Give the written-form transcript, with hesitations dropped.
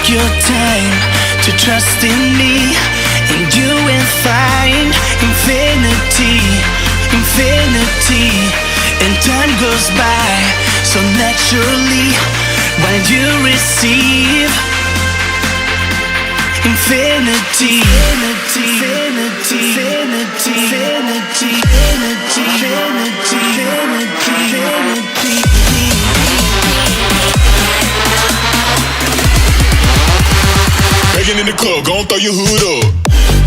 your time to trust in me, and you will find infinity, infinity. And time goes by so naturally while you receive infinity, infinity, infinity, infinity, infinity, infinity, infinity, infinity. Begging in the club, gon' throw your hood up.